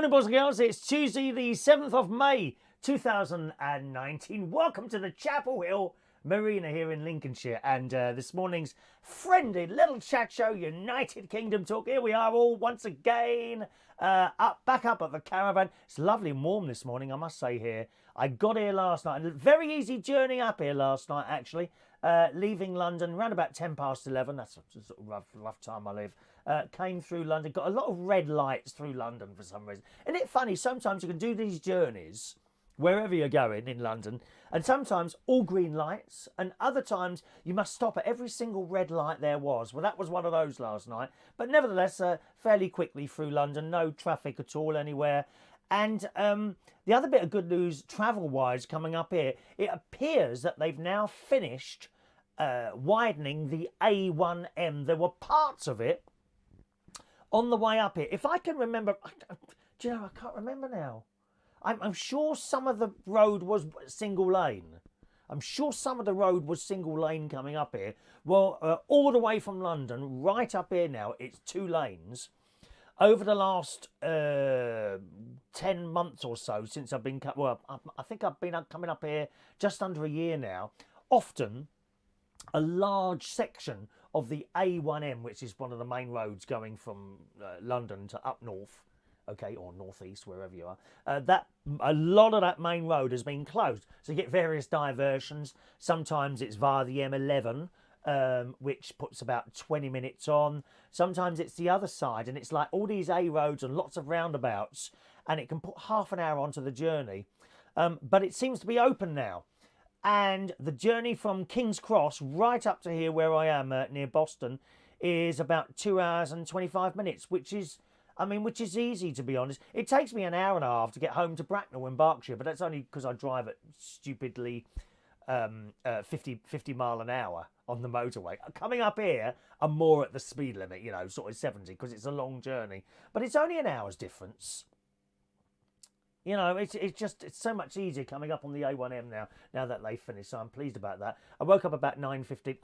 Morning, boys and girls. It's Tuesday, the 7th of May, 2019. Welcome to the Chapel Hill Marina here in Lincolnshire. And this morning's friendly little chat show, United Kingdom talk. Here we are all once again, back up at the caravan. It's lovely and warm this morning, I must say here. I got here last night. A very easy journey up here last night, actually. Leaving London around about 10 past 11. That's a sort of rough time I live. Came through London, got a lot of red lights through London for some reason. Isn't it funny? Sometimes you can do these journeys wherever you're going in London, and sometimes all green lights, and other times you must stop at every single red light there was. Well, that was one of those last night, but nevertheless, fairly quickly through London, no traffic at all anywhere. And the other bit of good news, travel-wise, coming up here, it appears that they've now finished widening the A1M. There were parts of it on the way up here. If I can remember, do you know, I can't remember now. I'm sure some of the road was single lane. I'm sure some of the road was single lane coming up here. Well, all the way from London, right up here now, it's two lanes. Over the last 10 months or so, since I've been, well, I think I've been coming up here just under a year now, often a large section of the A1M, which is one of the main roads going from London to up north, okay, or northeast, wherever you are, that a lot of that main road has been closed. So you get various diversions. Sometimes it's via the M11, which puts about 20 minutes on. Sometimes it's the other side, and it's like all these A roads and lots of roundabouts, and it can put half an hour onto the journey. But it seems to be open now. And the journey from King's Cross right up to here where I am near Boston is about 2 hours and 25 minutes, which is easy, to be honest. It takes me an hour and a half to get home to Bracknell in Berkshire, but that's only because I drive at stupidly 50 mile an hour on the motorway. Coming up here, I'm more at the speed limit, you know, sort of 70, because it's a long journey. But it's only an hour's difference. You know, it's so much easier coming up on the A1M now that they finished, so I'm pleased about that. I woke up about 9:15.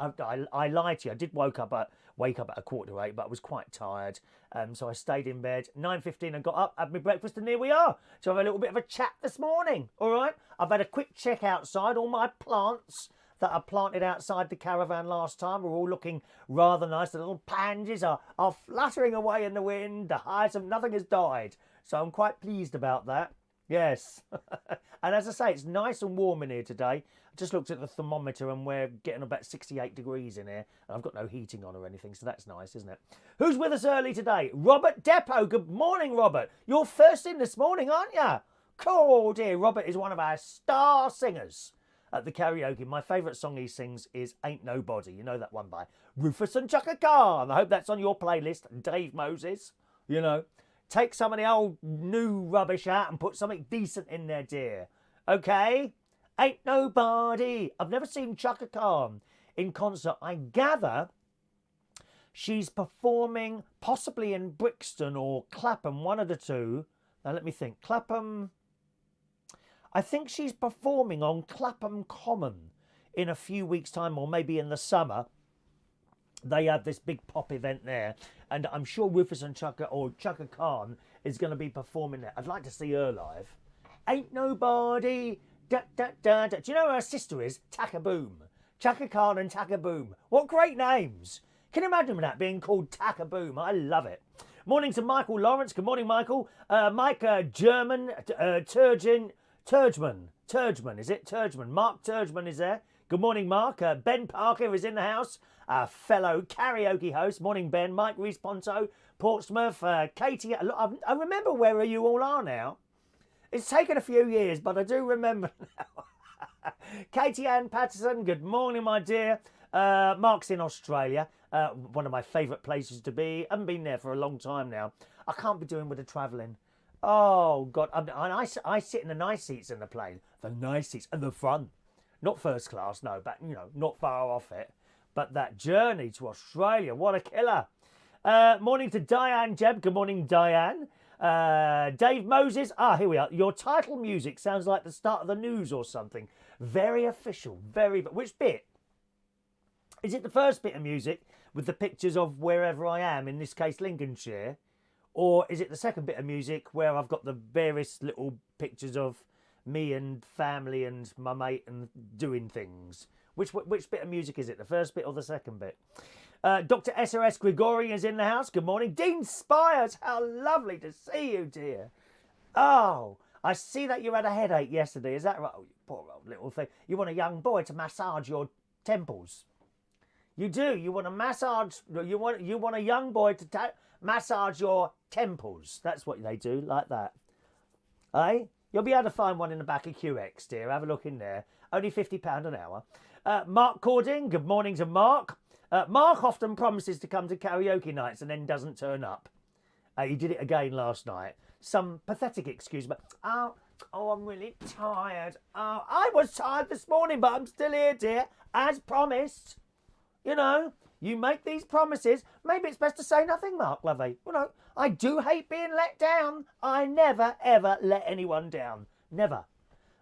I lied to you. I did wake up at 8:15, but I was quite tired. So I stayed in bed. 9:15, I got up, had my breakfast, and here we are. So I've had a little bit of a chat this morning, all right? I've had a quick check outside. All my plants that I planted outside the caravan last time are all looking rather nice. The little pansies are fluttering away in the wind. The hyacinth, nothing has died. So I'm quite pleased about that. Yes. And as I say, it's nice and warm in here today. I just looked at the thermometer and we're getting about 68 degrees in here. And I've got no heating on or anything, so that's nice, isn't it? Who's with us early today? Robert Depot. Good morning, Robert. You're first in this morning, aren't you? Cool, dear. Robert is one of our star singers at the karaoke. My favourite song he sings is Ain't Nobody. You know that one by Rufus and Chaka Khan. I hope that's on your playlist. Dave Moses, you know. Take some of the old new rubbish out and put something decent in there, dear. Okay? Ain't Nobody. I've never seen Chaka Khan in concert. I gather she's performing possibly in Brixton or Clapham, one of the two. Now let me think. Clapham. I think she's performing on Clapham Common in a few weeks' time, or maybe in the summer. They have this big pop event there, and I'm sure Rufus and Chaka Khan is going to be performing there. I'd like to see her live. Ain't Nobody. Da, da, da, da. Do you know who her sister is? Taka Boom. Chaka Khan and Taka Boom. What great names. Can you imagine that being called Taka Boom? I love it. Morning to Michael Lawrence. Good morning, Michael. Mike Turgeman, is it? Turgeman. Mark Turgeman is there. Good morning, Mark. Ben Parker is in the house. Fellow karaoke host. Morning, Ben. Mike Rees-Ponto, Portsmouth. Katie. I remember where you all are now. It's taken a few years, but I do remember now. Katie Ann Patterson. Good morning, my dear. Mark's in Australia. One of my favourite places to be. I haven't been there for a long time now. I can't be doing with the travelling. Oh, God. I sit in the nice seats in the plane. The nice seats and the front. Not first class, no, but, you know, not far off it. But that journey to Australia, what a killer. Morning to Diane Jeb. Good morning, Diane. Dave Moses. Here we are. Your title music sounds like the start of the news or something. Very official. Very. Which bit? Is it the first bit of music with the pictures of wherever I am, in this case Lincolnshire? Or is it the second bit of music where I've got the various little pictures of me and family and my mate and doing things? Which bit of music is it? The first bit or the second bit? Dr. SOS Grigori is in the house. Good morning. Dean Spires, how lovely to see you, dear. Oh, I see that you had a headache yesterday. Is that right? Oh, you poor old little thing. You want a young boy to massage your temples. You do. You want to massage. You want a young boy to massage your temples. That's what they do, like that. Eh? You'll be able to find one in the back of QX, dear. Have a look in there. Only £50 an hour. Mark Cording. Good morning to Mark. Mark often promises to come to karaoke nights and then doesn't turn up. He did it again last night. Some pathetic excuse, but oh, I'm really tired. Oh, I was tired this morning, but I'm still here, dear, as promised. You know, you make these promises. Maybe it's best to say nothing, Mark, lovey. You know, I do hate being let down. I never, ever let anyone down. Never.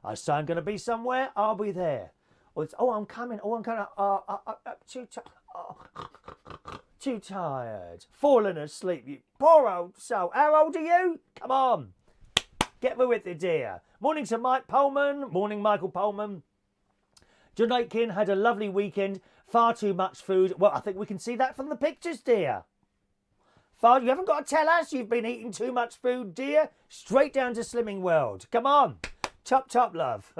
I say I'm going to be somewhere, I'll be there. Or it's, I'm coming. I'm coming. Too tired. Too tired. Fallen asleep, you poor old soul. How old are you? Come on. Get me with you, dear. Morning to Mike Pullman. Morning, Michael Pullman. John Aitken had a lovely weekend. Far too much food. Well, I think we can see that from the pictures, dear. You haven't got to tell us you've been eating too much food, dear. Straight down to Slimming World. Come on. Top love.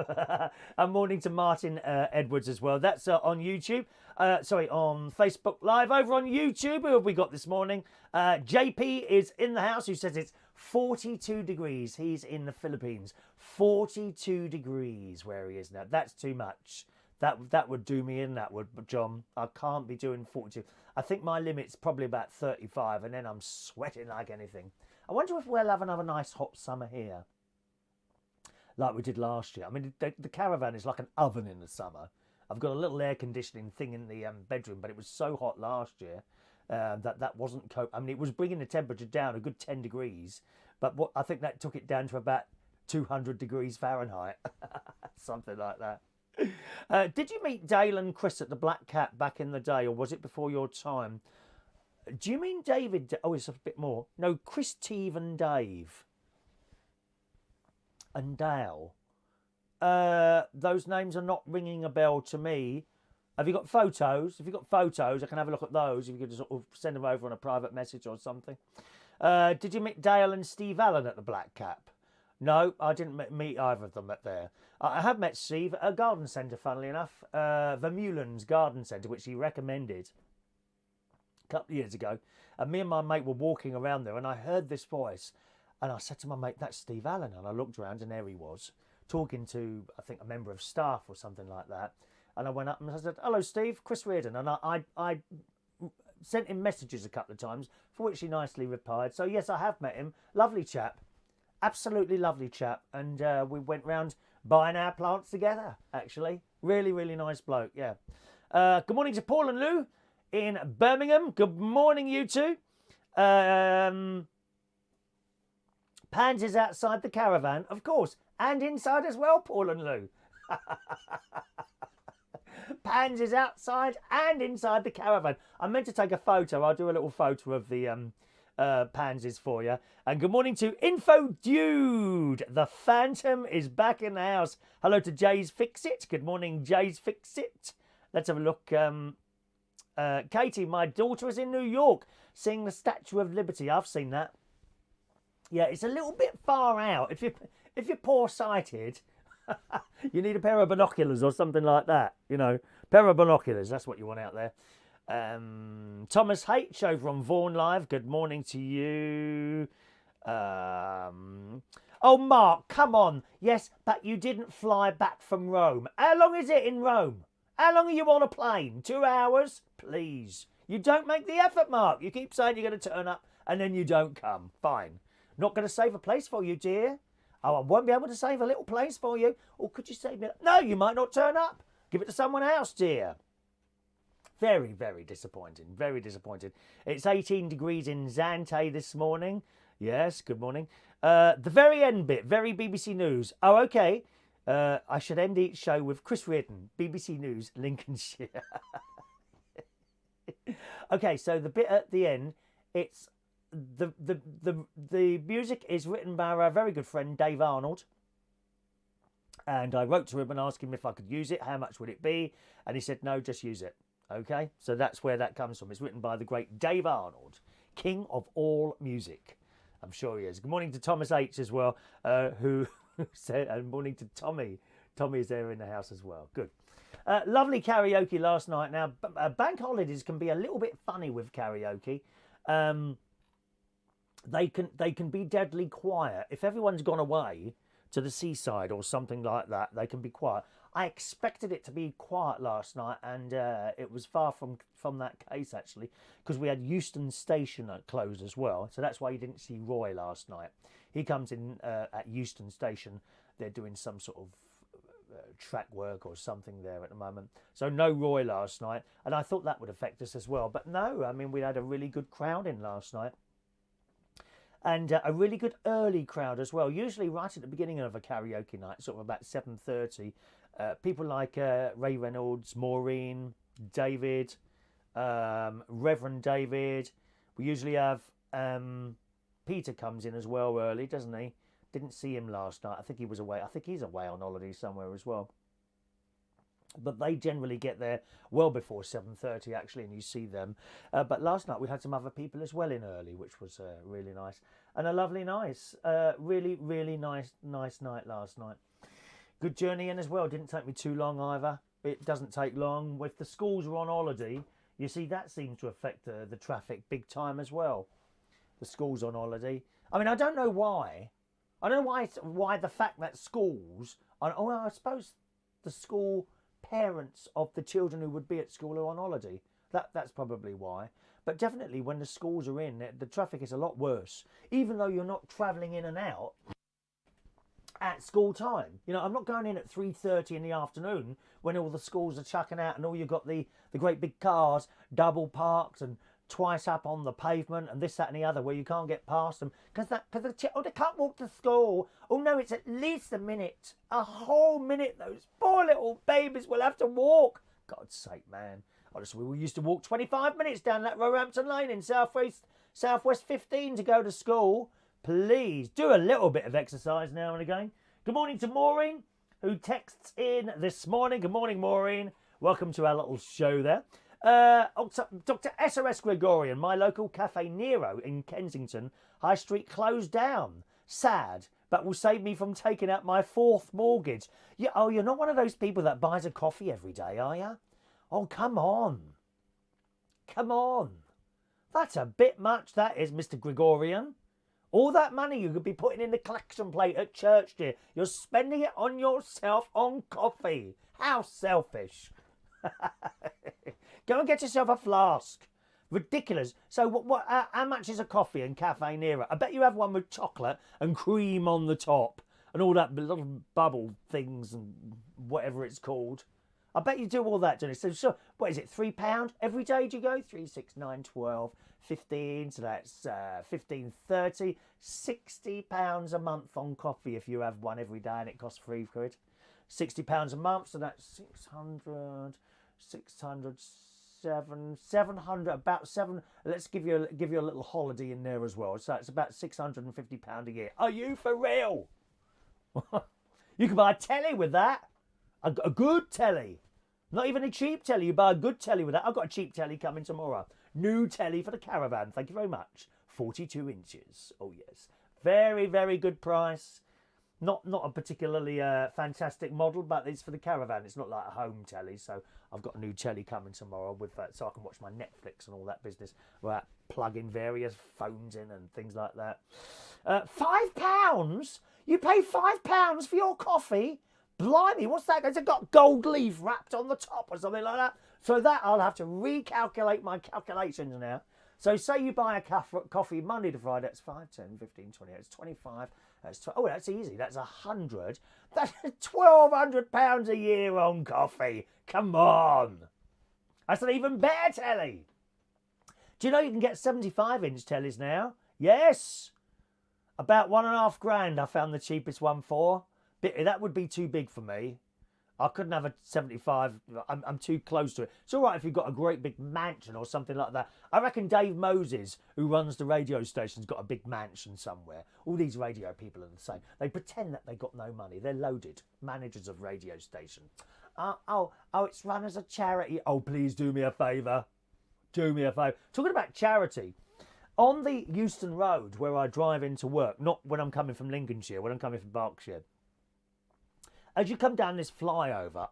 And morning to Martin Edwards as well. That's on YouTube. On Facebook Live. Over on YouTube, who have we got this morning? JP is in the house, who says it's 42 degrees. He's in the Philippines. 42 degrees where he is now. That's too much. That would do me in, that would, John. I can't be doing 42. I think my limit's probably about 35, and then I'm sweating like anything. I wonder if we'll have another nice hot summer here, like we did last year. I mean, the caravan is like an oven in the summer. I've got a little air conditioning thing in the bedroom, but it was so hot last year that wasn't... I mean, it was bringing the temperature down a good 10 degrees, but I think that took it down to about 200 degrees Fahrenheit. Something like that. Did you meet Dale and Chris at the Black Cat back in the day, or was it before your time? Do you mean David? Oh, it's a bit more. No, Chris, Steve and Dave. And Dale. Those names are not ringing a bell to me. Have you got photos? If you've got photos, I can have a look at those. If you could just sort of send them over on a private message or something. Did you meet Dale and Steve Allen at the Black Cap? No, I didn't meet either of them at there. I have met Steve at a garden centre, funnily enough. Vermeulen's Garden Centre, which he recommended a couple of years ago. And me and my mate were walking around there, and I heard this voice. And I said to my mate, that's Steve Allen. And I looked around, and there he was, talking to, I think, a member of staff or something like that. And I went up and I said, hello, Steve, Chris Reardon. And I sent him messages a couple of times, for which he nicely replied. So, yes, I have met him. Lovely chap. Absolutely lovely chap. And we went round buying our plants together, actually. Really, really nice bloke, yeah. Good morning to Paul and Lou in Birmingham. Good morning, you two. Pans is outside the caravan, of course. And inside as well, Paul and Lou. Pans is outside and inside the caravan. I meant to take a photo. I'll do a little photo of the pansies for you. And good morning to Info Dude. The Phantom is back in the house. Hello to Jay's Fix It. Good morning, Jay's Fix It. Let's have a look. Katie, my daughter is in New York seeing the Statue of Liberty. I've seen that. Yeah, it's a little bit far out. If you're poor-sighted, you need a pair of binoculars or something like that. You know, pair of binoculars. That's what you want out there. Thomas H over on Vaughan Live. Good morning to you. Oh, Mark, come on. Yes, but you didn't fly back from Rome. How long is it in Rome? How long are you on a plane? 2 hours? Please. You don't make the effort, Mark. You keep saying you're going to turn up and then you don't come. Fine. Not going to save a place for you, dear. Oh, I won't be able to save a little place for you. Or could you save me? No, you might not turn up. Give it to someone else, dear. Very, very disappointing. Very disappointed. It's 18 degrees in Zante this morning. Yes, good morning. The very end bit, very BBC News. Oh, okay. I should end each show with Chris Reardon, BBC News, Lincolnshire. Okay, so the bit at the end, it's the music is written by our very good friend Dave Arnold. And I wrote to him and asked him if I could use it, how much would it be? And he said, no, just use it. Okay, so that's where that comes from. It's written by the great Dave Arnold, king of all music. I'm sure he is. Good morning to Thomas H as well, who said, and morning to Tommy. Tommy is there in the house as well. Good. Lovely karaoke last night. Now, bank holidays can be a little bit funny with karaoke. They can be deadly quiet. If everyone's gone away to the seaside or something like that, they can be quiet. I expected it to be quiet last night, and it was far from that case, actually, because we had Euston Station closed as well. So that's why you didn't see Roy last night. He comes in at Euston Station. They're doing some sort of track work or something there at the moment. So no Roy last night, and I thought that would affect us as well. But no, I mean, we had a really good crowd in last night. And a really good early crowd as well. Usually right at the beginning of a karaoke night, sort of about 7:30, people like Ray Reynolds, Maureen, David, Reverend David. We usually have Peter comes in as well early, doesn't he? Didn't see him last night. I think he was away. I think he's away on holiday somewhere as well. But they generally get there well before 7:30 actually, and you see them. But last night we had some other people as well in early, which was really nice. And a lovely really, really nice night last night. Good journey in as well. Didn't take me too long either. It doesn't take long. If the schools are on holiday, you see that seems to affect the traffic big time as well. The schools on holiday. I mean, I don't know why. I don't know why the fact that schools... I suppose the school... parents of the children who would be at school are on holiday. That's probably why. But definitely when the schools are in, the traffic is a lot worse. Even though you're not travelling in and out at school time. You know, I'm not going in at 3:30 in the afternoon when all the schools are chucking out and all you've got the great big cars double parked and twice up on the pavement and this, that and the other where you can't get past them because they can't walk to school. Oh no, it's at least a minute, a whole minute. Those poor little babies will have to walk. God's sake, man. Honestly, we used to walk 25 minutes down that Roehampton Lane in Southwest 15 to go to school. Please do a little bit of exercise now and again. Good morning to Maureen, who texts in this morning. Good morning, Maureen. Welcome to our little show there. Dr. SOS Gregorian, my local Cafe Nero in Kensington High Street closed down. Sad, but will save me from taking out my 4th mortgage. You're not one of those people that buys a coffee every day, are you? Oh, come on. Come on. That's a bit much, that is, Mr. Gregorian. All that money you could be putting in the collection plate at church, dear. You're spending it on yourself on coffee. How selfish. Go and get yourself a flask. Ridiculous. So how much is a coffee in Cafe Nero? I bet you have one with chocolate and cream on the top and all that little bubble things and whatever it's called. I bet you do all that, don't you? So sure, what is it, £3 every day do you go? 3, 6, 9, 12, 15, so that's 15, 30, £60 a month on coffee if you have one every day and it costs £3. £60 a month, so that's 600, 700, about 7. Let's give you a little holiday in there as well. So it's about £650 a year. Are you for real? You can buy a telly with that. A good telly. Not even a cheap telly. You buy a good telly with that. I've got a cheap telly coming tomorrow. New telly for the caravan. Thank you very much. 42 inches. Oh, yes. Very, very good price. Not a particularly fantastic model, but it's for the caravan. It's not like a home telly, so I've got a new telly coming tomorrow with that, so I can watch my Netflix and all that business without plugging various phones in and things like that. £5? You pay £5 for your coffee? Blimey, what's that? Has it got gold leaf wrapped on the top or something like that? So that I'll have to recalculate my calculations now. So say you buy a coffee Monday to Friday, that's 5, 10, 15, 20, that's 25. Oh, that's easy. That's 100. That's £1,200 a year on coffee. Come on. That's an even better telly. Do you know you can get 75-inch tellies now? Yes. About £1.5 grand I found the cheapest one for. That would be too big for me. I couldn't have a 75. I'm too close to it. It's all right if you've got a great big mansion or something like that. I reckon Dave Moses, who runs the radio station's got a big mansion somewhere. All these radio people are the same. They pretend that they got no money. They're loaded. Managers of radio station. It's run as a charity. Oh, please do me a favour. Do me a favour. Talking about charity. On the Euston Road, where I drive into work, not when I'm coming from Lincolnshire, when I'm coming from Berkshire, as you come down this flyover,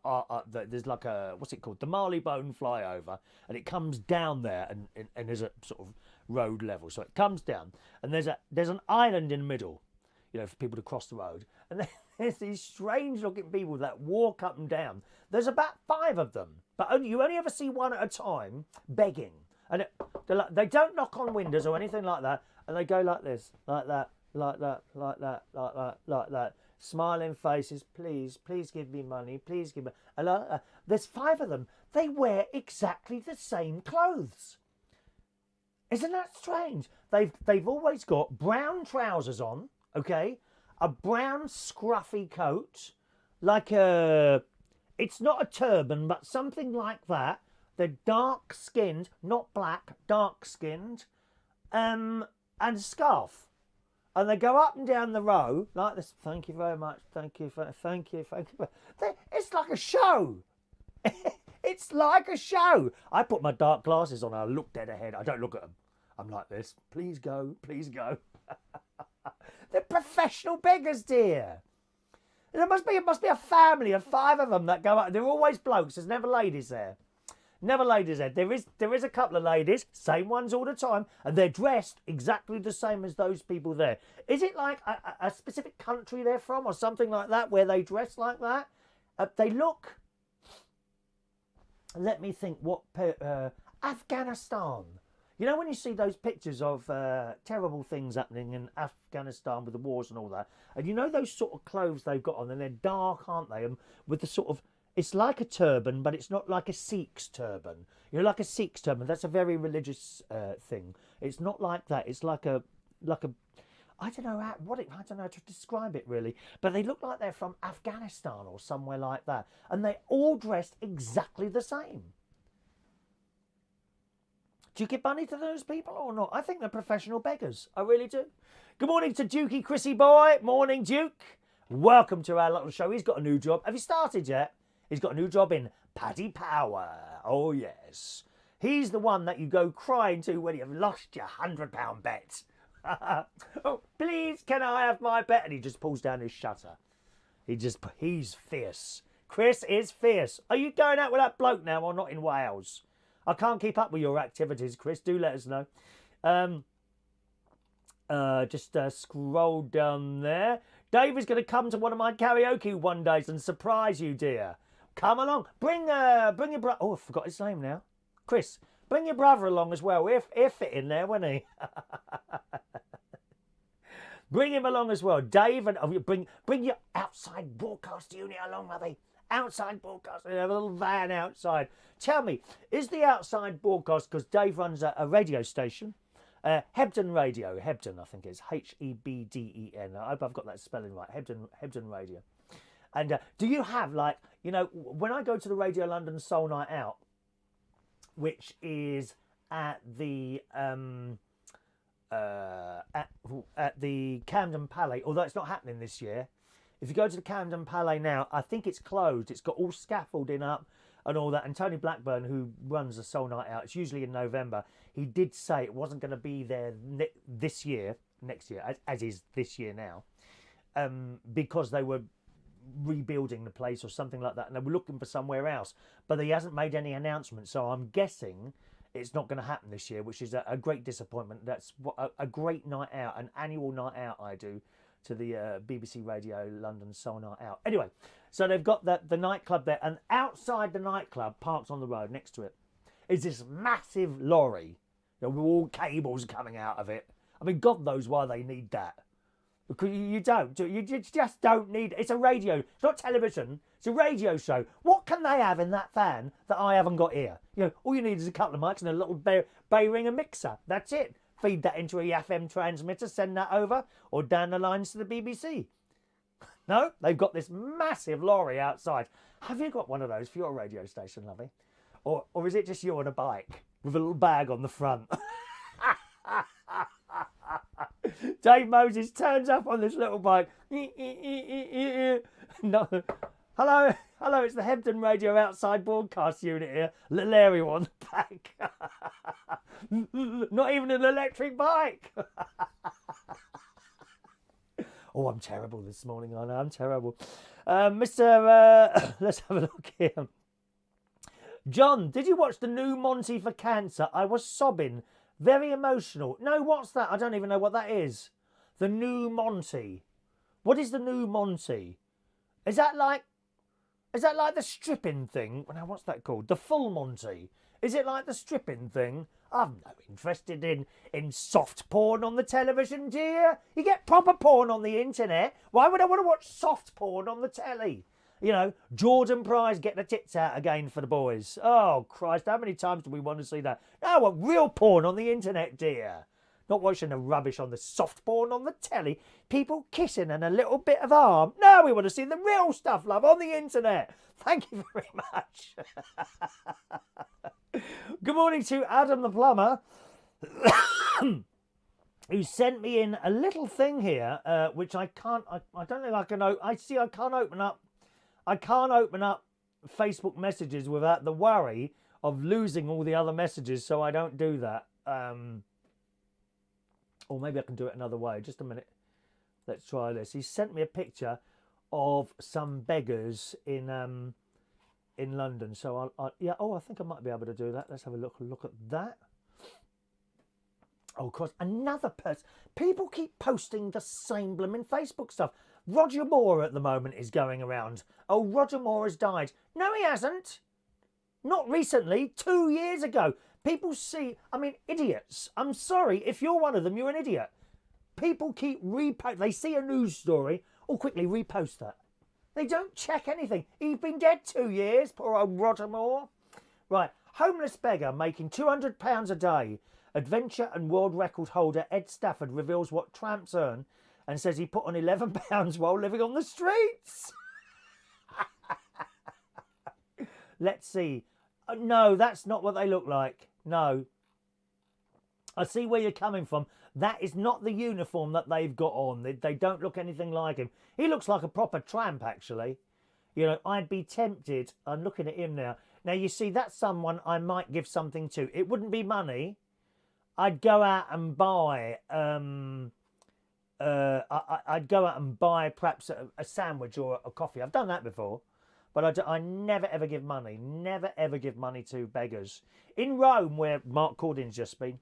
there's like a, what's it called? The Marleybone flyover. And it comes down there and there's a sort of road level. So it comes down and there's an island in the middle, you know, for people to cross the road. And there's these strange looking people that walk up and down. There's about 5 of them, but you only ever see one at a time begging. And they don't knock on windows or anything like that. And they go like this, like that, like that, like that, like that, like that. Smiling faces, please give me money, please give me... There's 5 of them. They wear exactly the same clothes. Isn't that strange? They've always got brown trousers on, okay? A brown scruffy coat, like a... It's not a turban, but something like that. They're dark-skinned, not black, dark-skinned, and a scarf. And they go up and down the row like this. Thank you very much. Thank you. Thank you. It's like a show. It's like a show. I put my dark glasses on. I look dead ahead. I don't look at them. I'm like this. Please go. Please go. They're professional beggars, dear. There must be a family of 5 of them that go up. They're always blokes. There's never ladies there. Never ladies there. There is a couple of ladies, same ones all the time, and they're dressed exactly the same as those people there. Is it like a specific country they're from or something like that where they dress like that? They look... Let me think what... Afghanistan. You know when you see those pictures of terrible things happening in Afghanistan with the wars and all that, and you know those sort of clothes they've got on, and they're dark, aren't they? And with the sort of... It's like a turban, but it's not like a Sikh's turban. You know, like a Sikh's turban. That's a very religious thing. It's not like that. It's like a. I don't know I don't know how to describe it really. But they look like they're from Afghanistan or somewhere like that, and they're all dressed exactly the same. Do you give money to those people or not? I think they're professional beggars. I really do. Good morning to Dukey Chrissy boy. Morning, Duke. Welcome to our little show. He's got a new job. Have you started yet? He's got a new job in Paddy Power. Oh, yes. He's the one that you go crying to when you've lost your £100 bet. Oh, please, can I have my bet? And he just pulls down his shutter. He's fierce. Chris is fierce. Are you going out with that bloke now or not in Wales? I can't keep up with your activities, Chris. Do let us know. Just scroll down there. Dave is going to come to one of my karaoke one days and surprise you, dear. Come along. Bring your brother. Oh, I forgot his name now. Chris. Bring your brother along as well. He'll fit in there, won't he? Bring him along as well. Dave, and bring your outside broadcast unit along, lovey. Outside broadcast. We have a little van outside. Tell me, is the outside broadcast, because Dave runs a radio station, Hebden Radio. Hebden, I think it's Hebden. I hope I've got that spelling right. Hebden Radio. And do you have, like, you know, when I go to the Radio London Soul Night Out, which is at the Camden Palais, although it's not happening this year. If you go to the Camden Palais now, I think it's closed. It's got all scaffolding up and all that. And Tony Blackburn, who runs the Soul Night Out, it's usually in November, he did say it wasn't going to be there this year, next year, as is this year now, because they were rebuilding the place or something like that, and they were looking for somewhere else. But he hasn't made any announcements, so I'm guessing it's not going to happen this year, which is a great disappointment. That's a great night out, an annual night out I do to the BBC Radio London Soul Night Out. Anyway, so they've got the nightclub there, and outside the nightclub, parked on the road next to it, is this massive lorry, you know, with all cables coming out of it. I mean, God knows why they need that. Because you just don't need... It's a radio. It's not television. It's a radio show. What can they have in that van that I haven't got here? You know, all you need is a couple of mics and a little bay ringer mixer. That's it. Feed that into a FM transmitter, send that over, or down the lines to the BBC. No, they've got this massive lorry outside. Have you got one of those for your radio station, lovey? Or is it just you on a bike with a little bag on the front? Dave Moses turns up on this little bike. No. Hello, it's the Hebden Radio outside broadcast unit here. Little area on the back. Not even an electric bike. Oh, I'm terrible this morning. I know, I'm terrible. Let's have a look here. John, did you watch the new Monty for Cancer? I was sobbing. Very emotional. No, what's that? I don't even know what that is. The new Monty. What is the new Monty? Is that like the stripping thing? Now, what's that called? The full Monty. Is it like the stripping thing? I'm not interested in soft porn on the television, dear. You get proper porn on the internet. Why would I want to watch soft porn on the telly? You know, Jordan Price getting the tits out again for the boys. Oh, Christ, how many times do we want to see that? No, I want real porn on the internet, dear. Not watching the rubbish on the soft porn on the telly. People kissing and a little bit of arm. No, we want to see the real stuff, love, on the internet. Thank you very much. Good morning to Adam the plumber, who sent me in a little thing here, which I don't think I can. I can't open up. I can't open up Facebook messages without the worry of losing all the other messages, so I don't do that. Or maybe I can do it another way. Just a minute. Let's try this. He sent me a picture of some beggars in London. So yeah. Oh, I think I might be able to do that. Let's have a look at that. Oh, of course, another person. People keep posting the same blooming Facebook stuff. Roger Moore at the moment is going around. Oh, Roger Moore has died. No, he hasn't. Not recently. 2 years ago. People see, I mean, idiots. I'm sorry. If you're one of them, you're an idiot. People keep they see a news story. Oh, quickly repost that. They don't check anything. He's been dead 2 years. Poor old Roger Moore. Right. Homeless beggar making £200 a day. Adventure and world record holder Ed Stafford reveals what tramps earn and says he put on £11 while living on the streets. Let's see. No, that's not what they look like. No. I see where you're coming from. That is not the uniform that they've got on. They don't look anything like him. He looks like a proper tramp, actually. You know, I'd be tempted. I'm looking at him now. Now, you see, that's someone I might give something to. It wouldn't be money. I'd go out and buy... I'd go out and buy perhaps a sandwich or a coffee. I've done that before. But I never, ever give money. Never, ever give money to beggars. In Rome, where Mark Cordin's just been,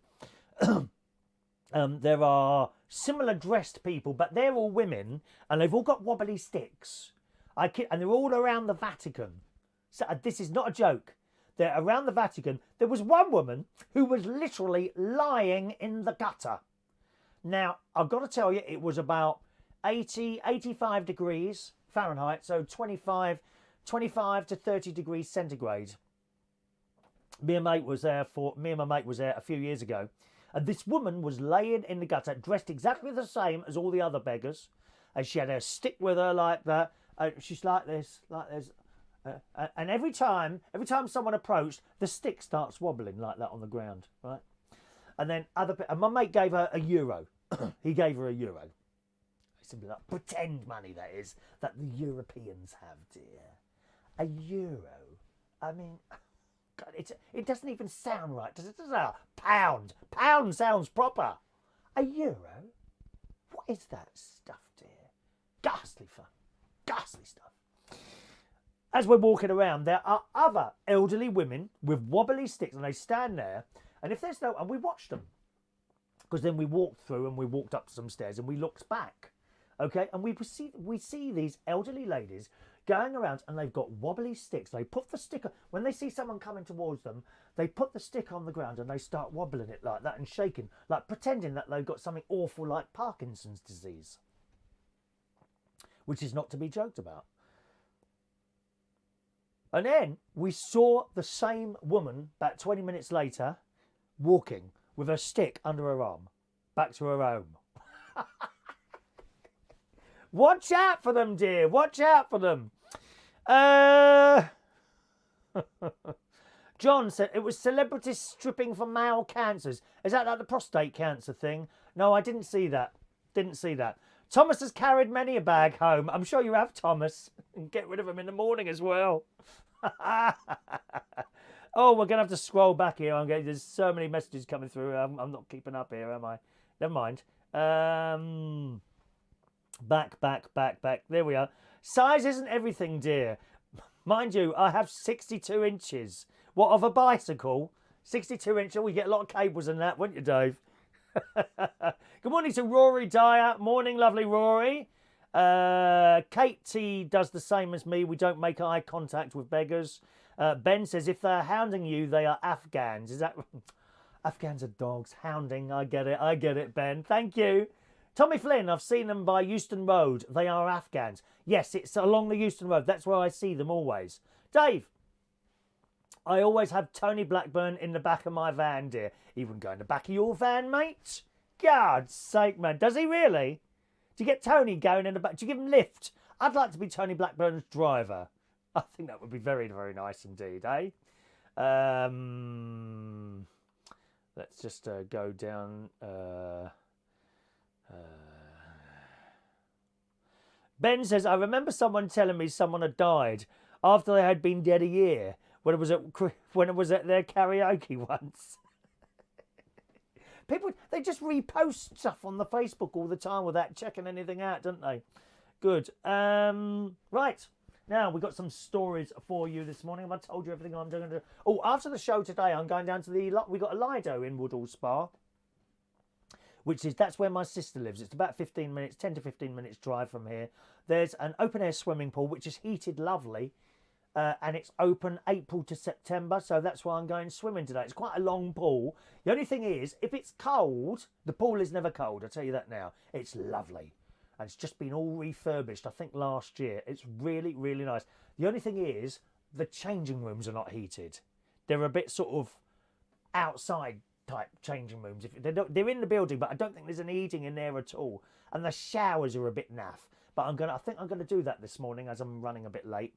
there are similar dressed people, but they're all women, and they've all got wobbly sticks. And they're all around the Vatican. So this is not a joke. They're around the Vatican. There was one woman who was literally lying in the gutter. Now, I've got to tell you, it was about 85 degrees Fahrenheit, so 25 to 30 degrees centigrade. Me and my mate was there a few years ago, and this woman was laying in the gutter, dressed exactly the same as all the other beggars, and she had her stick with her like that. She's like this, and every time someone approached, the stick starts wobbling like that on the ground, right? And then and my mate gave her €1. He gave her €1. Simply like pretend money, that is, that the Europeans have, dear. €1. I mean, God, it doesn't even sound right, does it? Pound. Pound sounds proper. €1? What is that stuff, dear? Ghastly fun. Ghastly stuff. As we're walking around, there are other elderly women with wobbly sticks, and they stand there. And if there's and we watched them, because then we walked through and we walked up some stairs and we looked back, okay, and we see these elderly ladies going around, and they've got wobbly sticks. They put the stick when they see someone coming towards them, they put the stick on the ground and they start wobbling it like that and shaking, like pretending that they've got something awful like Parkinson's disease, which is not to be joked about. And then we saw the same woman about 20 minutes later walking with her stick under her arm back to her home. Watch out for them, dear. Watch out for them. John said it was celebrities stripping for male cancers. Is that like the prostate cancer thing? No, I didn't see that. Didn't see that. Thomas has carried many a bag home. I'm sure you have, Thomas. And get rid of them in the morning as well. Oh, we're going to have to scroll back here. There's so many messages coming through. I'm not keeping up here, am I? Never mind. Back. There we are. Size isn't everything, dear. Mind you, I have 62 inches. What, of a bicycle? 62 inches. We get a lot of cables in that, wouldn't you, Dave? Good morning to Rory Dyer. Morning, lovely Rory. Katie does the same as me. We don't make eye contact with beggars. Ben says, if they're hounding you, they are Afghans. Is that... Afghans are dogs. Hounding. I get it, Ben. Thank you. Tommy Flynn, I've seen them by Euston Road. They are Afghans. Yes, it's along the Euston Road. That's where I see them always. Dave, I always have Tony Blackburn in the back of my van, dear. He wouldn't go in the back of your van, mate. God's sake, man. Does he really? Do you get Tony going in the back? Do you give him a lift? I'd like to be Tony Blackburn's driver. I think that would be very, very nice indeed, eh? Let's just go down... Ben says, I remember someone telling me someone had died after they had been dead a year when it was at their karaoke once. People, they just repost stuff on the Facebook all the time without checking anything out, don't they? Good. Right. Now, we've got some stories for you this morning. Have I told you everything I'm going to do? Oh, after the show today, I'm going down to we've got a Lido in Woodall Spa. That's where my sister lives. It's about 10 to 15 minutes drive from here. There's an open air swimming pool, which is heated lovely. And it's open April to September. So that's why I'm going swimming today. It's quite a long pool. The only thing is, if it's cold, the pool is never cold. I'll tell you that now. It's lovely. And it's just been all refurbished, I think, last year. It's really, really nice. The only thing is, the changing rooms are not heated. They're a bit sort of outside type changing rooms. They're in the building, but I don't think there's any heating in there at all. And the showers are a bit naff. But I think I'm gonna do that this morning as I'm running a bit late.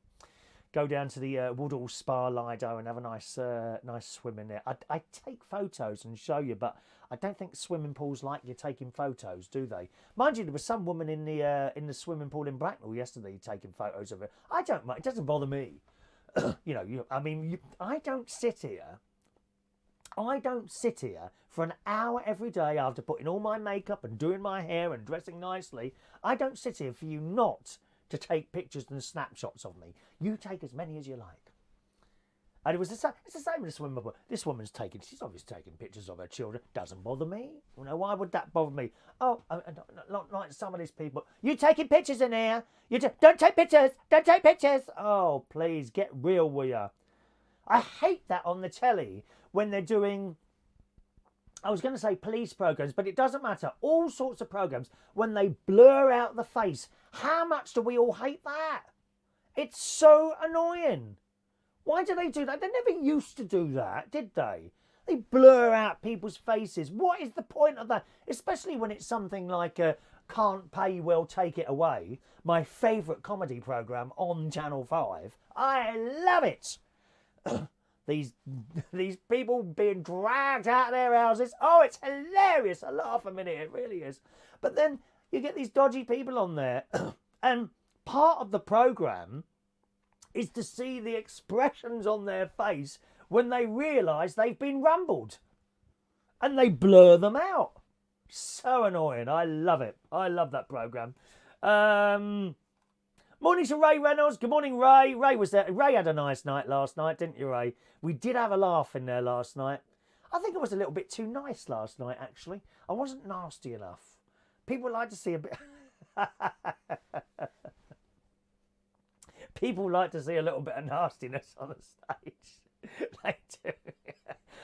Go down to the Woodall Spa Lido and have a nice swim in there. I take photos and show you, but I don't think swimming pools like you taking photos, do they? Mind you, there was some woman in the swimming pool in Bracknell yesterday taking photos of it. I don't mind. It doesn't bother me. I don't sit here for an hour every day after putting all my makeup and doing my hair and dressing nicely. I don't sit here for you not to take pictures and snapshots of me. You take as many as you like. And it's the same in the swimming pool. She's always taking pictures of her children. Doesn't bother me. Why would that bother me? Oh, not like some of these people. You taking pictures in here? Don't take pictures. Don't take pictures. Oh, please, get real, will ya? I hate that on the telly when they're doing, I was going to say police programmes, but it doesn't matter. All sorts of programmes, when they blur out the face. How much do we all hate that? It's so annoying. Why do they do that? They never used to do that, did they? They blur out people's faces. What is the point of that? Especially when it's something like Can't Pay Well, Take It Away, my favourite comedy programme on Channel 5. I love it. These people being dragged out of their houses. Oh, it's hilarious. I laugh a minute. It really is. But then you get these dodgy people on there. And part of the programme is to see the expressions on their face when they realise they've been rumbled. And they blur them out. So annoying. I love it. I love that programme. Morning to Ray Reynolds. Good morning, Ray. Ray was there. Ray had a nice night last night, didn't you, Ray? We did have a laugh in there last night. I think I was a little bit too nice last night, actually. I wasn't nasty enough. People like to see a bit... People like to see a little bit of nastiness on the stage. They do.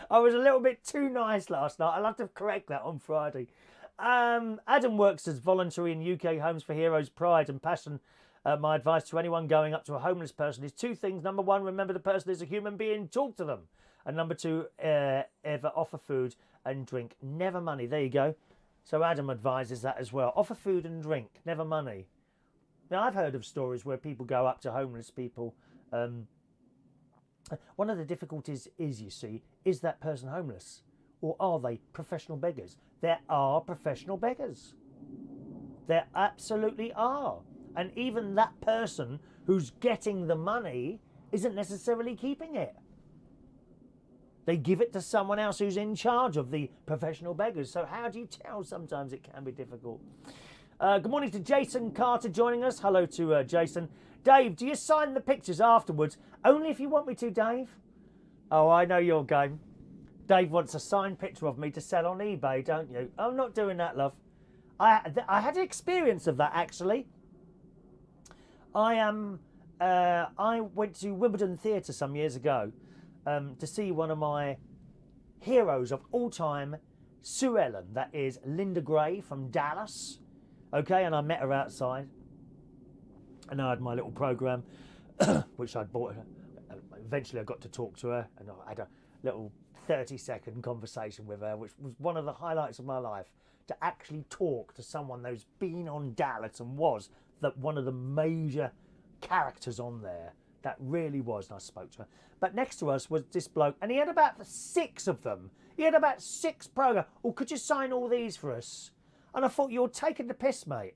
I was a little bit too nice last night. I'll have to correct that on Friday. Adam works as voluntary in UK Homes for Heroes Pride and Passion. My advice to anyone going up to a homeless person is two things. Number one, remember the person is a human being. Talk to them. And number two, ever offer food and drink. Never money. There you go. So Adam advises that as well. Offer food and drink. Never money. Now, I've heard of stories where people go up to homeless people. One of the difficulties is, you see, is that person homeless? Or are they professional beggars? There are professional beggars. There absolutely are. And even that person who's getting the money isn't necessarily keeping it. They give it to someone else who's in charge of the professional beggars. So how do you tell? Sometimes it can be difficult. Good morning to Jason Carter joining us. Hello to Jason. Dave, do you sign the pictures afterwards? Only if you want me to, Dave. Oh, I know your game. Dave wants a signed picture of me to sell on eBay, don't you? I'm not doing that, love. I had an experience of that, actually. I went to Wimbledon Theatre some years ago to see one of my heroes of all time, Sue Ellen. That is Linda Gray from Dallas. Okay, and I met her outside. And I had my little programme, which I'd bought her. Eventually I got to talk to her, and I had a little 30-second conversation with her, which was one of the highlights of my life. To actually talk to someone who's been on Dallas and was one of the major characters on there. That really was, and I spoke to her. But next to us was this bloke, and he had about 6 of them. He had about 6 programs. Oh, could you sign all these for us? And I thought, you're taking the piss, mate.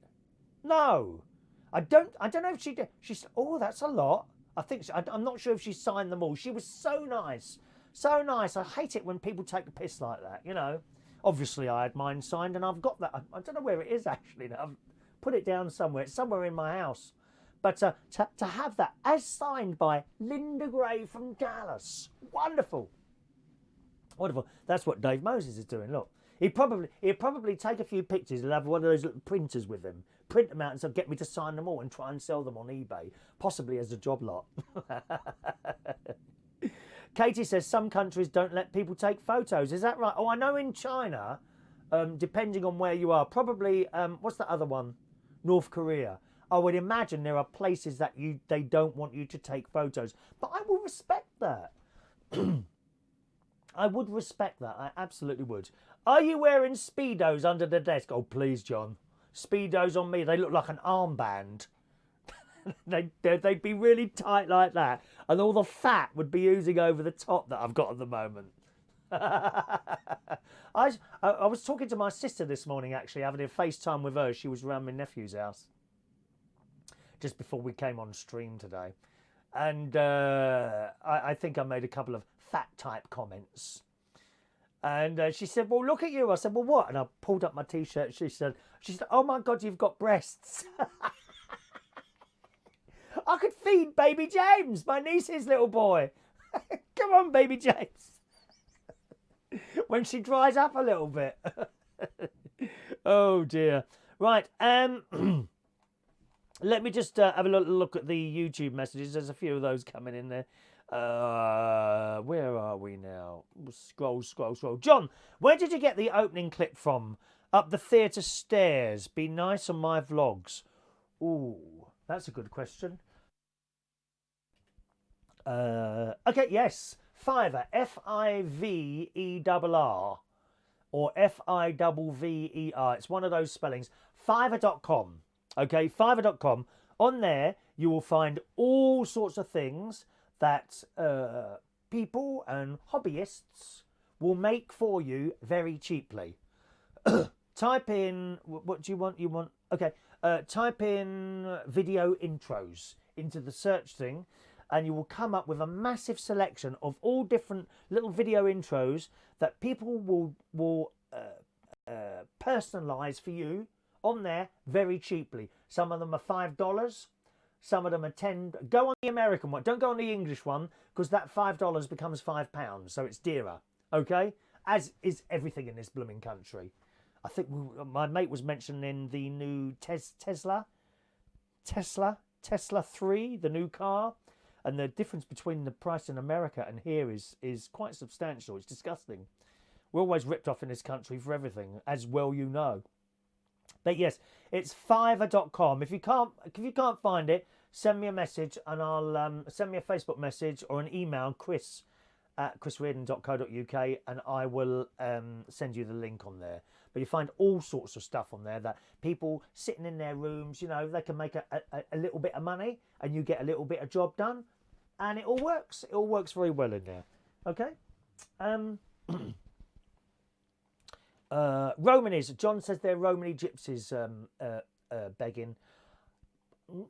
No. I don't know if she did. She said, oh, that's a lot. I'm not sure if she signed them all. She was so nice. So nice. I hate it when people take the piss like that, you know. Obviously, I had mine signed, and I've got that. I don't know where it is, actually. I've put it down somewhere. It's somewhere in my house. But to have that as signed by Linda Gray from Dallas. Wonderful. Wonderful. That's what Dave Moses is doing. Look. He'd probably take a few pictures and have one of those little printers with him. Print them out and so get me to sign them all and try and sell them on eBay. Possibly as a job lot. Katie says some countries don't let people take photos. Is that right? Oh, I know in China, depending on where you are, probably, what's the other one? North Korea. I would imagine there are places that they don't want you to take photos. But I will respect that. I would respect that. I absolutely would. Are you wearing Speedos under the desk? Oh, please, John. Speedos on me. They look like an armband. They'd be really tight like that. And all the fat would be oozing over the top that I've got at the moment. I was talking to my sister this morning, actually, having a FaceTime with her. She was around my nephew's house just before we came on stream today. And I think I made a couple of fat-type comments. And she said, well, look at you. I said, well, what? And I pulled up my T-shirt. She said, oh, my God, you've got breasts. I could feed baby James, my niece's little boy. Come on, baby James. When she dries up a little bit. Oh, dear. Right. Let me just have a look at the YouTube messages. There's a few of those coming in there. Where are we now? Scroll. John, where did you get the opening clip from? Up the theatre stairs. Be nice on my vlogs. Ooh, that's a good question. Okay, yes. Fiverr. Fiverr. Or Fiverr. It's one of those spellings. Fiverr.com. Okay, Fiverr.com. On there, you will find all sorts of things that people and hobbyists will make for you very cheaply. Type in, what do you want? Okay, type in video intros into the search thing, and you will come up with a massive selection of all different little video intros that people will personalize for you on there very cheaply. Some of them are $5. Some of them are $10. Go on the American one. Don't go on the English one, because that $5 becomes £5, so it's dearer. Okay? As is everything in this blooming country. I think my mate was mentioning the new Tesla 3, the new car. And the difference between the price in America and here is quite substantial. It's disgusting. We're always ripped off in this country for everything, as well you know. But yes, it's Fiverr.com. If you can't find it, send me a message, and I'll send me a Facebook message or an email, chris@chrisreardon.co.uk, and I will send you the link on there. but you find all sorts of stuff on there that people sitting in their rooms, you know, they can make a little bit of money and you get a little bit of job done, and it all works. It all works very well in there. Okay. Romanies. John says they're Romany gypsies begging.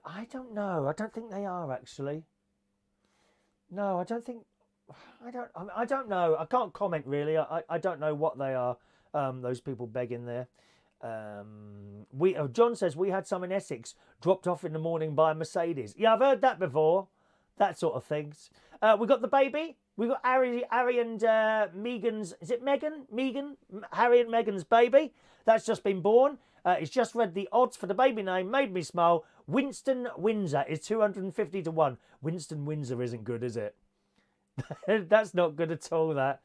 I don't know. I don't think they are, actually. No, I don't think. I don't know. I can't comment really. I don't know what they are. Those people begging there. John says we had some in Essex dropped off in the morning by a Mercedes. Yeah, I've heard that before. That sort of things. We got the baby. We got Harry and Megan's. Is it Megan? Megan? Harry and Megan's baby. That's just been born. It's just read the odds for the baby name. Made me smile. Winston Windsor is 250 to 1. Winston Windsor isn't good, is it? That's not good at all, that.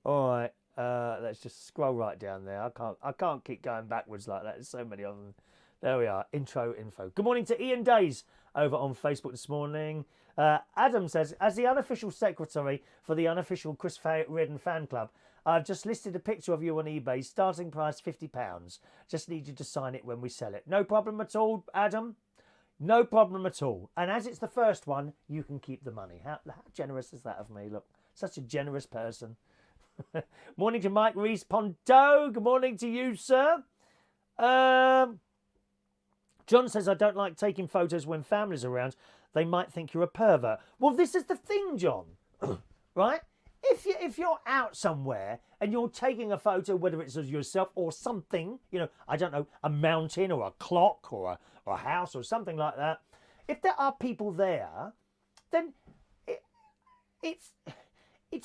All right. Let's just scroll right down there. I can't keep going backwards like that. There's so many of them. There we are. Intro info. Good morning to Ian Days over on Facebook this morning. Adam says, as the unofficial secretary for the unofficial Chris Redden fan club, I've just listed a picture of you on eBay. Starting price £50. Just need you to sign it when we sell it. No problem at all, Adam. No problem at all. And as it's the first one, you can keep the money. How generous is that of me? Look, such a generous person. Morning to Mike Reese Ponto. Good morning to you, sir. John says, I don't like taking photos when family's around. They might think you're a pervert. Well, this is the thing, John. Right? If you're out somewhere and you're taking a photo, whether it's of yourself or something, you know, I don't know, a mountain or a clock or a house or something like that, if there are people there, then it's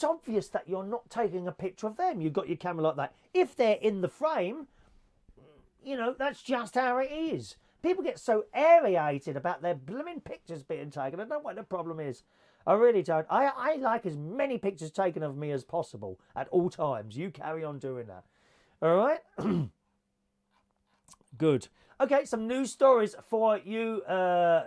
obvious that you're not taking a picture of them. You've got your camera like that. If they're in the frame, you know, that's just how it is. People get so aerated about their blooming pictures being taken. I don't know what the problem is. I really don't. I like as many pictures taken of me as possible at all times. You carry on doing that. All right? Good. Okay, some news stories for you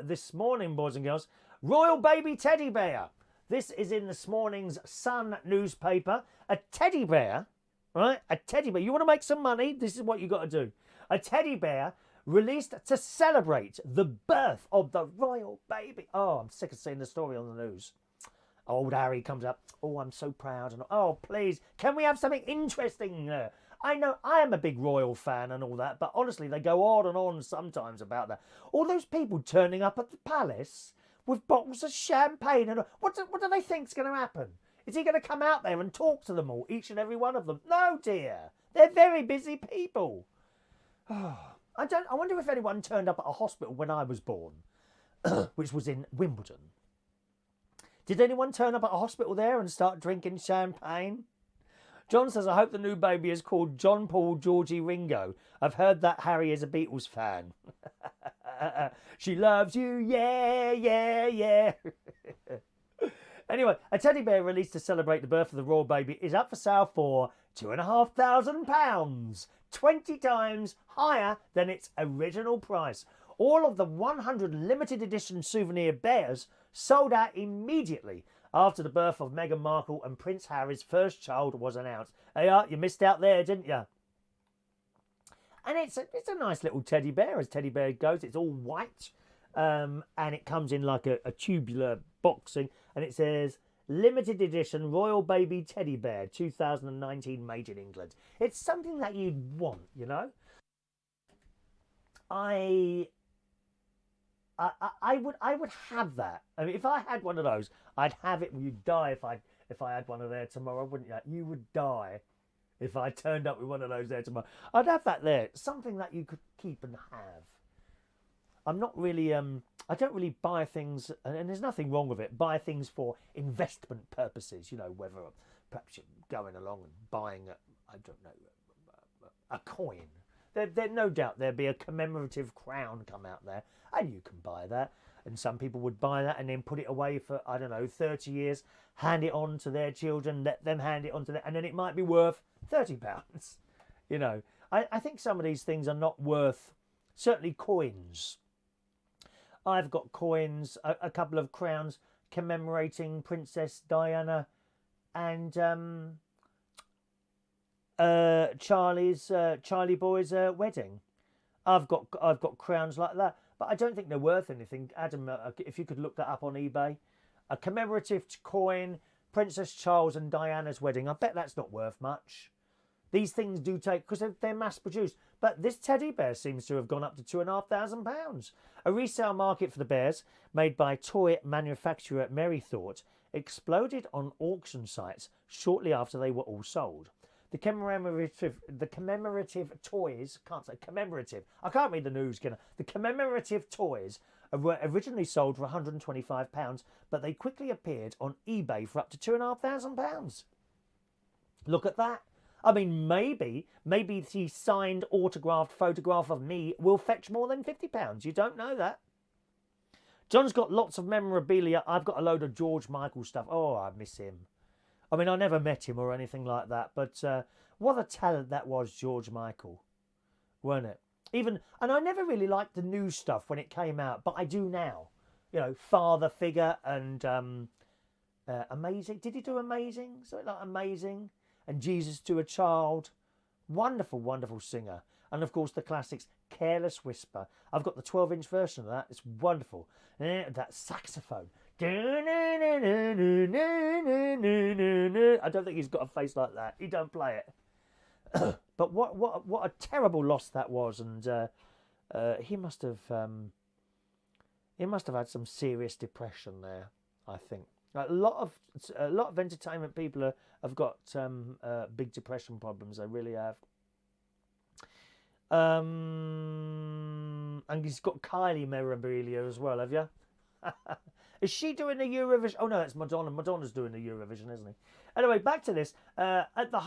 this morning, boys and girls. Royal baby teddy bear. This is in this morning's Sun newspaper. A teddy bear, right? A teddy bear. You want to make some money? This is what you got to do. A teddy bear released to celebrate the birth of the royal baby. Oh, I'm sick of seeing the story on the news. Old Harry comes up. Oh, I'm so proud. And oh, please, can we have something interesting? I know I am a big royal fan and all that, but honestly, they go on and on sometimes about that. All those people turning up at the palace with bottles of champagne and what do they think's going to happen? Is he going to come out there and talk to them all, each and every one of them? No, dear. They're very busy people. Oh. I wonder if anyone turned up at a hospital when I was born, which was in Wimbledon. Did anyone turn up at a hospital there and start drinking champagne? John says, I hope the new baby is called John Paul Georgie Ringo. I've heard that Harry is a Beatles fan. She loves you, yeah, yeah, yeah. Anyway, a teddy bear released to celebrate the birth of the royal baby is up for sale for £2,500. 20 times higher than its original price. All of the 100 limited edition souvenir bears sold out immediately after the birth of Meghan Markle and Prince Harry's first child was announced. Hey, you missed out there, didn't you? And it's a nice little teddy bear, as teddy bear goes. It's all white, and it comes in like a tubular boxing, and it says, limited edition royal baby teddy bear 2019 made in England. It's something that you'd want, you know. I would have that. I mean, if I had one of those, I'd have it. You'd die if I had one of there tomorrow, wouldn't you? You would die if I turned up with one of those there tomorrow. I'd have that there. Something that you could keep and have. I'm not really, I don't really buy things, and there's nothing wrong with it, buy things for investment purposes, you know, whether perhaps you're going along and buying, a coin. There no doubt there'd be a commemorative crown come out there, and you can buy that. And some people would buy that and then put it away for, 30 years, hand it on to their children, let them hand it on to them, and then it might be worth £30. You know, I think some of these things are not worth, certainly coins. I've got coins, a couple of crowns commemorating Princess Diana and Charlie Boy's wedding. I've got crowns like that, but I don't think they're worth anything. Adam, if you could look that up on eBay, a commemorative coin, Princess Charles and Diana's wedding. I bet that's not worth much. These things do take, because they're mass produced. But this teddy bear seems to have gone up to £2,500. A resale market for the bears, made by toy manufacturer Merrythought, exploded on auction sites shortly after they were all sold. The commemorative toys, can't say commemorative, I can't read the news, can I? The commemorative toys were originally sold for £125, but they quickly appeared on eBay for up to £2,500. Look at that. I mean, maybe the signed autographed photograph of me will fetch more than £50. You don't know that. John's got lots of memorabilia. I've got a load of George Michael stuff. Oh, I miss him. I mean, I never met him or anything like that, but what a talent that was, George Michael, weren't it? And I never really liked the new stuff when it came out, but I do now. You know, Father Figure and Amazing. Did he do Amazing? Something like Amazing. And Jesus to a Child. Wonderful, wonderful singer. And of course the classics, Careless Whisper. I've got the 12-inch version of that. It's wonderful. That saxophone. I don't think he's got a face like that. He don't play it. But what a terrible loss that was. And he must have had some serious depression there, I think. A lot of entertainment people have got big depression problems. They really have. And he's got Kylie memorabilia as well. Have you? Is she doing the Eurovision? Oh no, it's Madonna. Madonna's doing the Eurovision, isn't he? Anyway, back to this. At the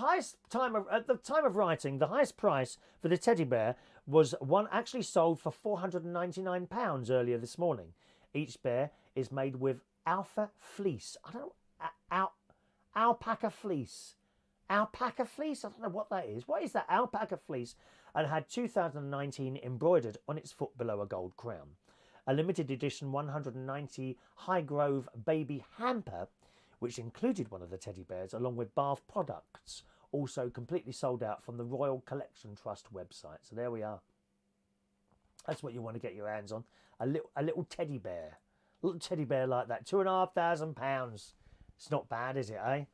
time of writing, the highest price for the teddy bear was one actually sold for £499 earlier this morning. Each bear is made with alpha fleece. I don't know. Alpaca fleece. Alpaca fleece? I don't know what that is. What is that? Alpaca fleece. And had 2019 embroidered on its foot below a gold crown. A limited edition 190 Highgrove baby hamper, which included one of the teddy bears along with bath products, also completely sold out from the Royal Collection Trust website. So there we are. That's what you want to get your hands on. A little teddy bear. A little teddy bear like that. £2,500. It's not bad, is it, eh?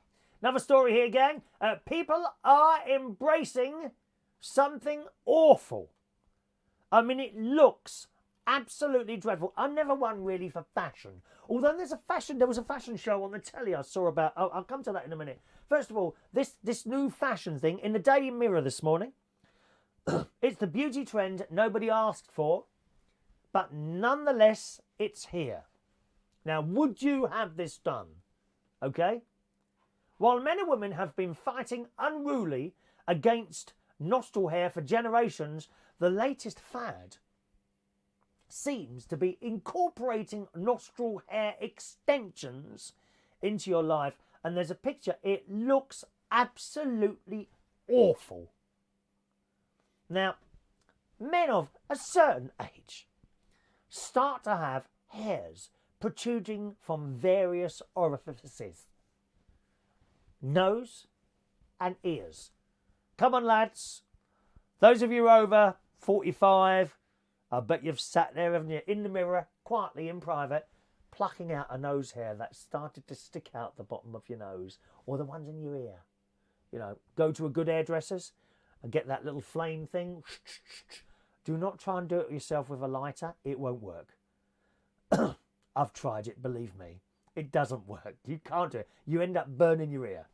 Another story here, gang. People are embracing something awful. I mean, it looks absolutely dreadful. I'm never one really for fashion. Although there was a fashion show on the telly I saw about. I'll come to that in a minute. First of all, this new fashion thing in the Daily Mirror this morning. It's the beauty trend nobody asked for, but nonetheless, it's here. Now, would you have this done? Okay? While men and women have been fighting unruly against nostril hair for generations, the latest fad seems to be incorporating nostril hair extensions into your life. And there's a picture. It looks absolutely awful. Now, men of a certain age start to have hairs protruding from various orifices. Nose and ears. Come on, lads. Those of you over 45, I bet you've sat there, haven't you, in the mirror, quietly in private, plucking out a nose hair that started to stick out the bottom of your nose, or the ones in your ear. You know, go to a good hairdresser's and get that little flame thing. Do not try and do it yourself with a lighter. It won't work. I've tried it, believe me. It doesn't work. You can't do it. You end up burning your ear.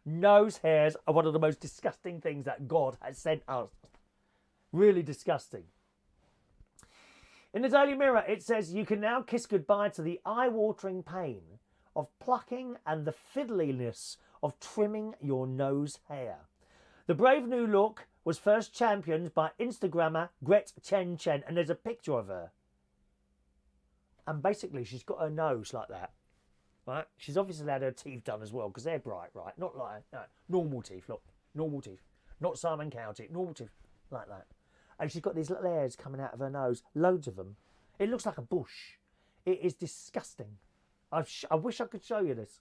Nose hairs are one of the most disgusting things that God has sent us. Really disgusting. In the Daily Mirror, it says you can now kiss goodbye to the eye-watering pain of plucking and the fiddliness of trimming your nose hair. The brave new look was first championed by Instagrammer Gret Chen Chen, and there's a picture of her. And basically, she's got her nose like that. Right? She's obviously had her teeth done as well, because they're bright, right? Not like normal teeth, look. Normal teeth. Not Simon Cowell teeth. Normal teeth. Like that. And she's got these little hairs coming out of her nose. Loads of them. It looks like a bush. It is disgusting. I wish I could show you this.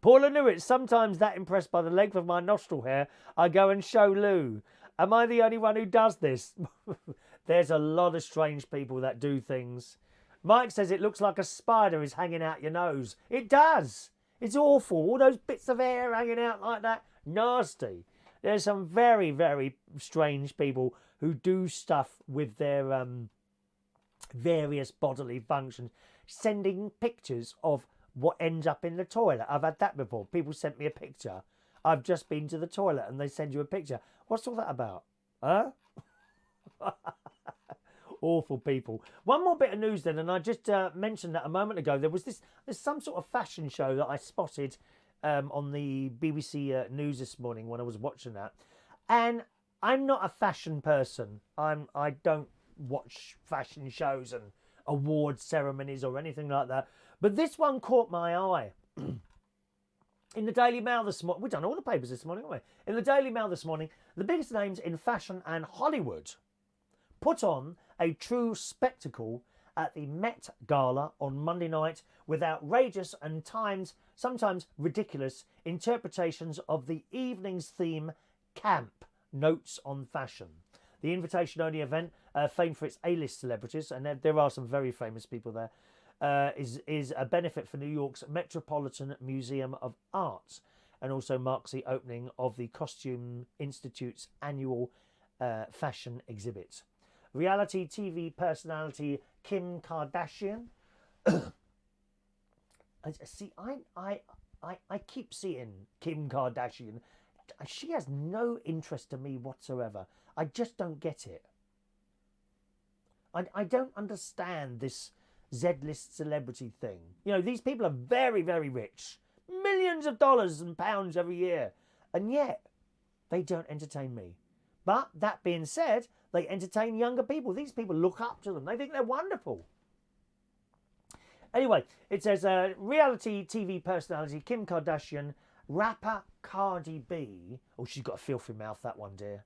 Paula Newitz, sometimes that impressed by the length of my nostril hair, I go and show Lou. Am I the only one who does this? There's a lot of strange people that do things. Mike says it looks like a spider is hanging out your nose. It does. It's awful. All those bits of hair hanging out like that. Nasty. There's some very, very strange people who do stuff with their various bodily functions, sending pictures of what ends up in the toilet. I've had that before. People sent me a picture. I've just been to the toilet and they send you a picture. What's all that about? Huh? Awful people. One more bit of news then, and I just mentioned that a moment ago. There's some sort of fashion show that I spotted on the BBC News this morning when I was watching that. And I'm not a fashion person. I don't watch fashion shows and award ceremonies or anything like that. But this one caught my eye. In the Daily Mail this morning, we've done all the papers this morning, haven't we? In the Daily Mail this morning, the biggest names in fashion and Hollywood put on a true spectacle at the Met Gala on Monday night with outrageous and sometimes ridiculous interpretations of the evening's theme, Camp, Notes on Fashion. The invitation-only event, famed for its A-list celebrities, and there are some very famous people there, is a benefit for New York's Metropolitan Museum of Arts, and also marks the opening of the Costume Institute's annual fashion exhibit. Reality TV personality Kim Kardashian. I keep seeing Kim Kardashian. She has no interest to me whatsoever. I just don't get it. I don't understand this Z-list celebrity thing. You know, these people are very, very rich. Millions of dollars and pounds every year. And yet, they don't entertain me. But that being said, they entertain younger people. These people look up to them. They think they're wonderful. Anyway, it says reality TV personality Kim Kardashian, rapper Cardi B. Oh, she's got a filthy mouth, that one, dear.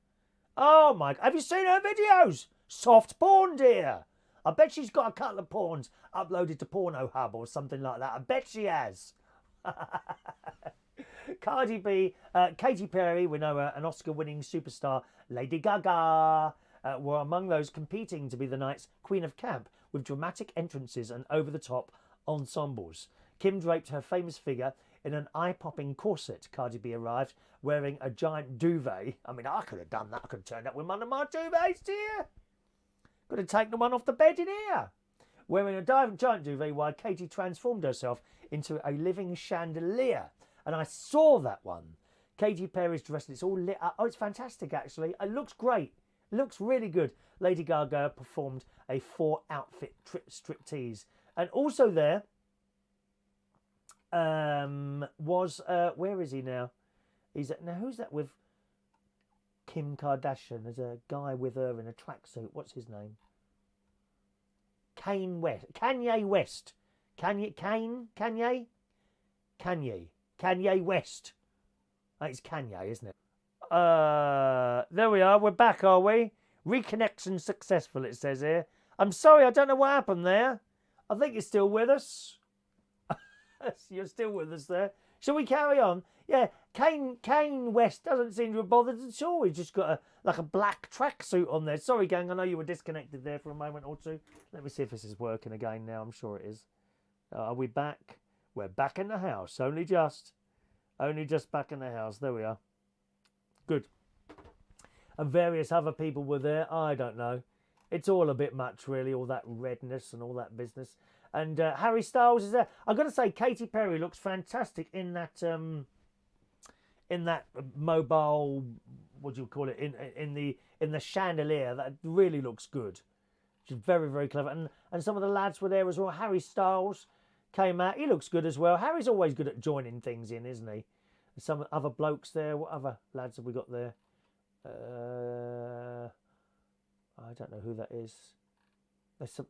Oh, my. Have you seen her videos? Soft porn, dear. I bet she's got a couple of porns uploaded to Pornhub or something like that. I bet she has. Cardi B, Katy Perry, we know her, an Oscar-winning superstar, Lady Gaga, were among those competing to be the night's Queen of Camp with dramatic entrances and over-the-top ensembles. Kim draped her famous figure in an eye-popping corset. Cardi B arrived wearing a giant duvet. I mean, I could have done that. I could have turned up with one of my duvets, dear. Could have taken the one off the bed in here. Wearing a giant duvet while Katy transformed herself into a living chandelier. And I saw that one. Katy Perry's dress, it's all lit up. Oh, it's fantastic, actually. It looks great. It looks really good. Lady Gaga performed a 4-outfit striptease. And also there was, where is he now? Now, who's that with Kim Kardashian? There's a guy with her in a tracksuit. What's his name? Kanye West. Kanye West. It's Kanye, isn't it? There we are. We're back, are we? Reconnection successful, it says here. I'm sorry, I don't know what happened there. I think you're still with us. You're still with us there. Shall we carry on? Yeah, Kanye West doesn't seem to have bothered at all. He's just got a black tracksuit on there. Sorry, gang, I know you were disconnected there for a moment or two. Let me see if this is working again now. I'm sure it is. Are we back? We're back in the house. Only just back in the house. There we are. Good. And various other people were there. I don't know. It's all a bit much, really, all that redness and all that business. And Harry Styles is there. I've got to say, Katy Perry looks fantastic in that mobile. What do you call it? In the chandelier. That really looks good. She's very, very clever. And some of the lads were there as well. Harry Styles came out. He looks good as well. Harry's always good at joining things in, isn't he? Some other blokes there. What other lads have we got there? I don't know who that is.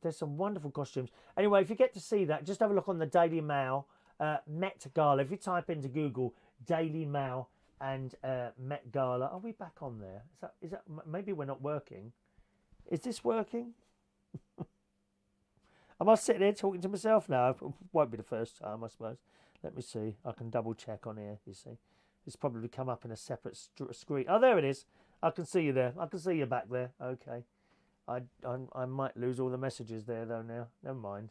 There's some wonderful costumes. Anyway, if you get to see that, just have a look on the Daily Mail Met Gala. If you type into Google Daily Mail and Met Gala, are we back on there? Is that maybe we're not working? Is this working? Am I sitting here talking to myself now? It won't be the first time, I suppose. Let me see. I can double check on here, you see. It's probably come up in a separate screen. Oh, there it is. I can see you there. I can see you back there. Okay. I might lose all the messages there, though, now. Never mind.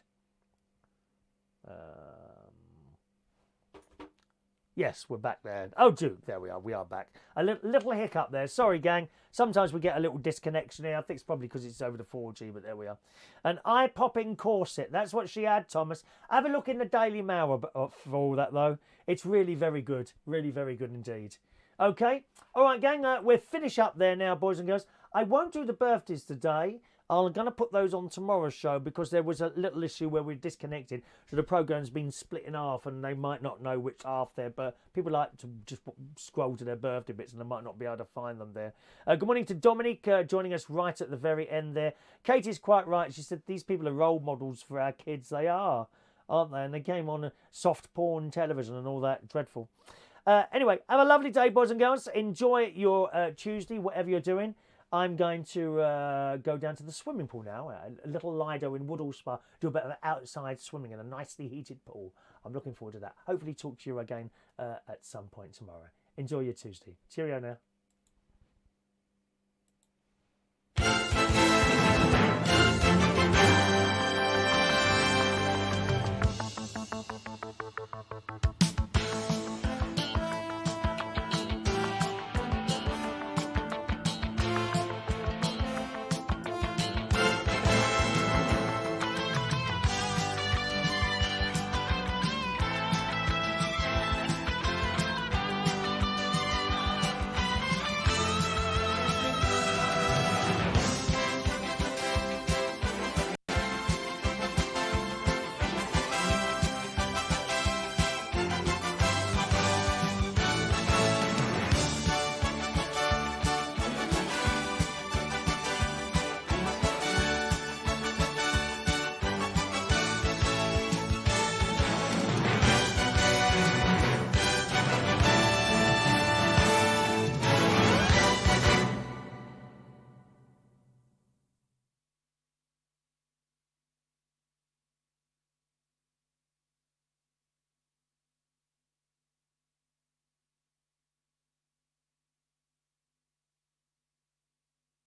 Yes, we're back there. Oh, Duke, there we are. We are back. A little hiccup there. Sorry, gang. Sometimes we get a little disconnection here. I think it's probably because it's over the 4G, but there we are. An eye-popping corset. That's what she had, Thomas. Have a look in the Daily Mail for all that, though. It's really very good. Really very good indeed. Okay. All right, gang. We're finished up there now, boys and girls. I won't do the birthdays today. I'm going to put those on tomorrow's show because there was a little issue where we're disconnected. So the programme's been split in half and they might not know which half they're. But people like to just scroll to their birthday bits and they might not be able to find them there. Good morning to Dominic joining us right at the very end there. Katie's quite right. She said these people are role models for our kids. They are, aren't they? And they came on soft porn television and all that. Dreadful. Anyway, have a lovely day, boys and girls. Enjoy your Tuesday, whatever you're doing. I'm going to go down to the swimming pool now, a little Lido in Woodall Spa, do a bit of outside swimming in a nicely heated pool. I'm looking forward to that. Hopefully talk to you again at some point tomorrow. Enjoy your Tuesday. Cheerio now.